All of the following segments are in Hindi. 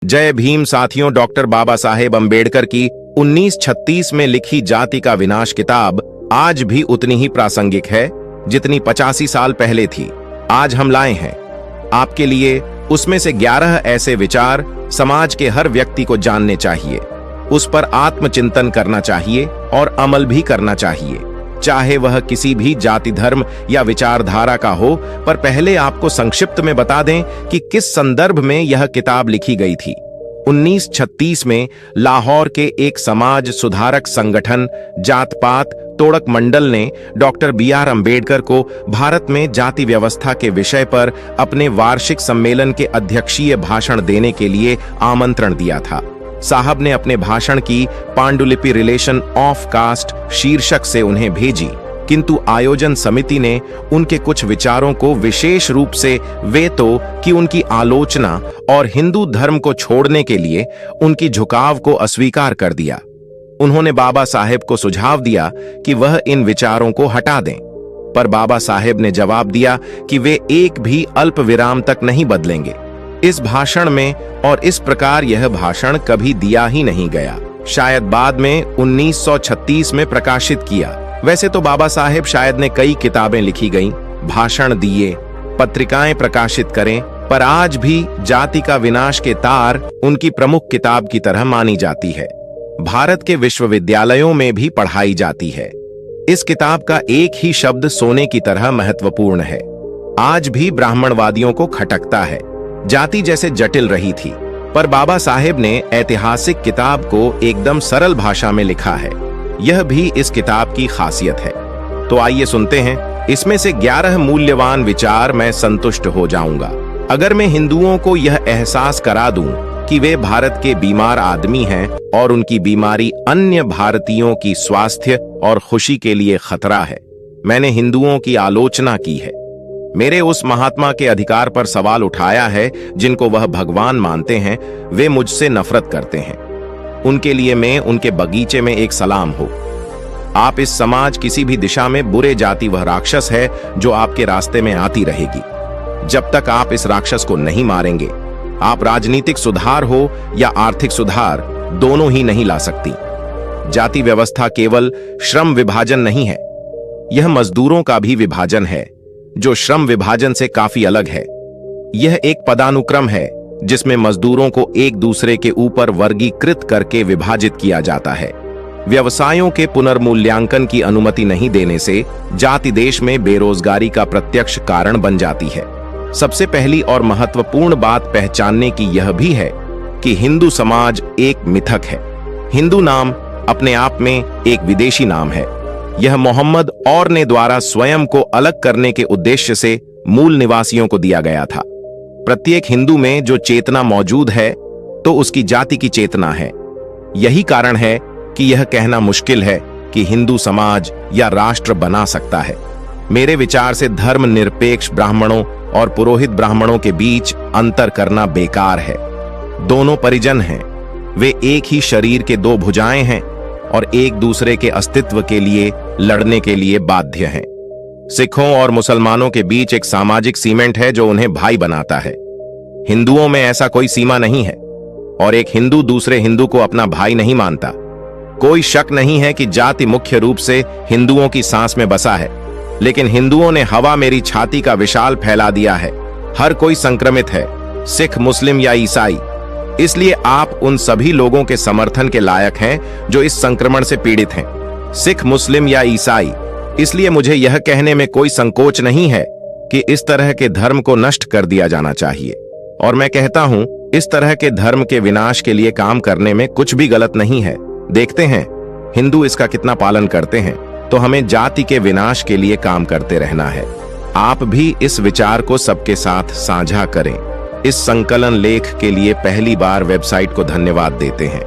जय भीम साथियों, डॉक्टर बाबा साहेब अम्बेडकर की 1936 में लिखी जाति का विनाश किताब आज भी उतनी ही प्रासंगिक है जितनी 85 साल पहले थी। आज हम लाए हैं आपके लिए उसमें से 11 ऐसे विचार समाज के हर व्यक्ति को जानने चाहिए, उस पर आत्मचिंतन करना चाहिए और अमल भी करना चाहिए, चाहे वह किसी भी जाति, धर्म या विचारधारा का हो। पर पहले आपको संक्षिप्त में बता दें कि किस संदर्भ में यह किताब लिखी गई थी। 1936 में लाहौर के एक समाज सुधारक संगठन जात पात तोड़क मंडल ने डॉक्टर BR अम्बेडकर को भारत में जाति व्यवस्था के विषय पर अपने वार्षिक सम्मेलन के अध्यक्षीय भाषण देने के लिए आमंत्रण दिया था। साहब ने अपने भाषण की पांडुलिपि रिलेशन ऑफ कास्ट शीर्षक से उन्हें भेजी, किंतु आयोजन समिति ने उनके कुछ विचारों को विशेष रूप से वे तो कि उनकी आलोचना और हिंदू धर्म को छोड़ने के लिए उनकी झुकाव को अस्वीकार कर दिया। उन्होंने बाबा साहेब को सुझाव दिया कि वह इन विचारों को हटा दें, पर बाबा साहेब ने जवाब दिया कि वे एक भी अल्प विराम तक नहीं बदलेंगे इस भाषण में, और इस प्रकार यह भाषण कभी दिया ही नहीं गया। शायद बाद में 1936 में प्रकाशित किया। वैसे तो बाबा साहेब शायद ने कई किताबें लिखी गईं, भाषण दिए, पत्रिकाएं प्रकाशित करें, पर आज भी जाति का विनाश के तार उनकी प्रमुख किताब की तरह मानी जाती है। भारत के विश्वविद्यालयों में भी पढ़ाई जाती है। इस किताब का एक ही शब्द सोने की तरह महत्वपूर्ण है। आज भी ब्राह्मणवादियों को खटकता है। जाति जैसे जटिल रही थी, पर बाबा साहेब ने ऐतिहासिक किताब को एकदम सरल भाषा में लिखा है। यह भी इस किताब की खासियत है। तो आइए सुनते हैं इसमें से 11 मूल्यवान विचार। मैं संतुष्ट हो जाऊंगा अगर मैं हिंदुओं को यह एहसास करा दूं कि वे भारत के बीमार आदमी हैं और उनकी बीमारी अन्य भारतीयों की स्वास्थ्य और खुशी के लिए खतरा है। मैंने हिंदुओं की आलोचना की है, मेरे उस महात्मा के अधिकार पर सवाल उठाया है जिनको वह भगवान मानते हैं। वे मुझसे नफरत करते हैं। उनके लिए मैं उनके बगीचे में एक सलाम हो। आप इस समाज किसी भी दिशा में बुरे जाति वह राक्षस है जो आपके रास्ते में आती रहेगी। जब तक आप इस राक्षस को नहीं मारेंगे, आप राजनीतिक सुधार हो या आर्थिक सुधार, दोनों ही नहीं ला सकती। जाति व्यवस्था केवल श्रम विभाजन नहीं है, यह मजदूरों का भी विभाजन है, जो श्रम विभाजन से काफी अलग है। यह एक पदानुक्रम है जिसमें मजदूरों को एक दूसरे के ऊपर वर्गीकृत करके विभाजित किया जाता है। व्यवसायों के पुनर्मूल्यांकन की अनुमति नहीं देने से जाति देश में बेरोजगारी का प्रत्यक्ष कारण बन जाती है। सबसे पहली और महत्वपूर्ण बात पहचानने की यह भी है कि हिंदू समाज एक मिथक है। हिंदू नाम अपने आप में एक विदेशी नाम है। यह मोहम्मद और ने द्वारा स्वयं को अलग करने के उद्देश्य से मूल निवासियों को दिया गया था। प्रत्येक हिंदू में जो चेतना मौजूद है तो उसकी जाति की चेतना है। यही कारण है कि यह कहना मुश्किल है कि हिंदू समाज या राष्ट्र बना सकता है। मेरे विचार से धर्मनिरपेक्ष ब्राह्मणों और पुरोहित ब्राह्मणों के बीच अंतर करना बेकार है। दोनों परिजन हैं, वे एक ही शरीर के दो भुजाएं हैं और एक दूसरे के अस्तित्व के लिए लड़ने के लिए बाध्य हैं। सिखों और मुसलमानों के बीच एक सामाजिक सीमेंट है जो उन्हें भाई बनाता है। हिंदुओं में ऐसा कोई सीमा नहीं है और एक हिंदू दूसरे हिंदू को अपना भाई नहीं मानता। कोई शक नहीं है कि जाति मुख्य रूप से हिंदुओं की सांस में बसा है, लेकिन हिंदुओं ने हवा मेरी छाती का विशाल फैला दिया है। हर कोई संक्रमित है, सिख, मुस्लिम या ईसाई। इसलिए आप उन सभी लोगों के समर्थन के लायक हैं जो इस संक्रमण से पीड़ित हैं, सिख, मुस्लिम या ईसाई। इसलिए मुझे यह कहने में कोई संकोच नहीं है कि इस तरह के धर्म को नष्ट कर दिया जाना चाहिए। और मैं कहता हूं, इस तरह के धर्म के विनाश के लिए काम करने में कुछ भी गलत नहीं है। देखते हैं हिंदू इसका कितना पालन करते हैं। तो हमें जाति के विनाश के लिए काम करते रहना है। आप भी इस विचार को सबके साथ साझा करें। इस संकलन लेख के लिए पहली बार वेबसाइट को धन्यवाद देते हैं।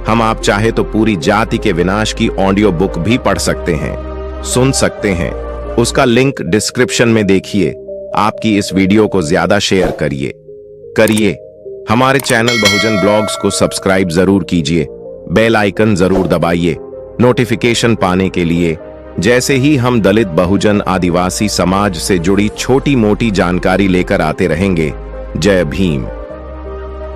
हम आप चाहे तो पूरी जाति के विनाश की ऑडियो बुक भी पढ़ सकते हैं, सुन सकते हैं। उसका लिंक डिस्क्रिप्शन में देखिए। आपकी इस वीडियो को ज्यादा शेयर करिए। हमारे चैनल बहुजन ब्लॉग्स को सब्सक्राइब जरूर कीजिए, बेल आइकन जरूर दबाइए नोटिफिकेशन पाने के लिए। जैसे ही हम दलित, बहुजन, आदिवासी समाज से जुड़ी छोटी मोटी जानकारी लेकर आते रहेंगे। जय भीम।